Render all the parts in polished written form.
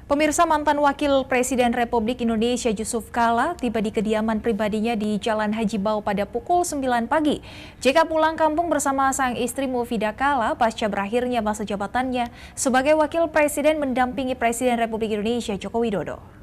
Pemirsa, mantan Wakil Presiden Republik Indonesia Yusuf Kala tiba di kediaman pribadinya di Jalan Haji Bau pada pukul 9 pagi. JK pulang kampung bersama sang istri Mufidah Kala pasca berakhirnya masa jabatannya sebagai Wakil Presiden mendampingi Presiden Republik Indonesia Joko Widodo.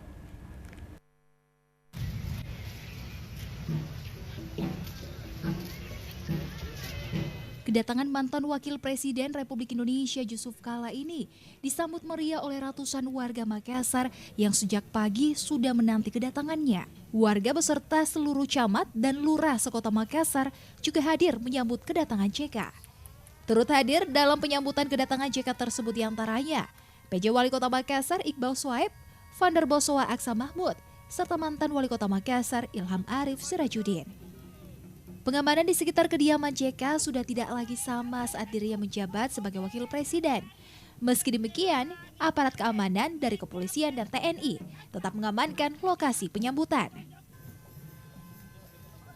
Kedatangan mantan Wakil Presiden Republik Indonesia Yusuf Kala ini disambut meriah oleh ratusan warga Makassar yang sejak pagi sudah menanti kedatangannya. Warga beserta seluruh camat dan lurah sekota Makassar juga hadir menyambut kedatangan JK. Turut hadir dalam penyambutan kedatangan JK tersebut diantaranya PJ Wali Kota Makassar Iqbal Swaib, Vander Bosowa Aksa Mahmud, serta mantan Wali Kota Makassar Ilham Arif Sirajuddin. Pengamanan di sekitar kediaman JK sudah tidak lagi sama saat dirinya menjabat sebagai Wakil Presiden. Meski demikian, aparat keamanan dari kepolisian dan TNI tetap mengamankan lokasi penyambutan.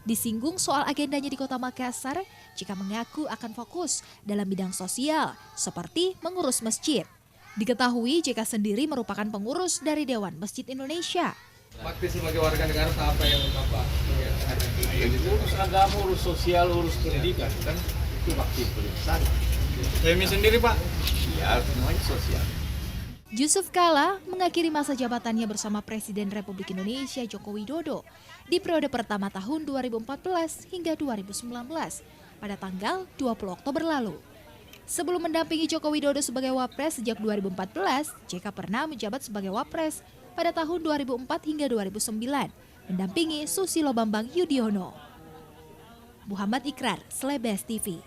Disinggung soal agendanya di Kota Makassar, JK mengaku akan fokus dalam bidang sosial seperti mengurus masjid. Diketahui JK sendiri merupakan pengurus dari Dewan Masjid Indonesia. Bakti sebagai warga negara apa yang Bapak? Urus agama, urus sosial, urus pendidikan, kan itu bakti perusahaan. Kami sendiri Pak? Ya, semuanya sosial. Yusuf Kala mengakhiri masa jabatannya bersama Presiden Republik Indonesia Joko Widodo di periode pertama tahun 2014 hingga 2019 pada tanggal 20 Oktober lalu. Sebelum mendampingi Joko Widodo sebagai Wapres sejak 2014, JK pernah menjabat sebagai Wapres pada tahun 2004 hingga 2009, mendampingi Susilo Bambang Yudhoyono. Muhammad Ikrar, Slebes TV.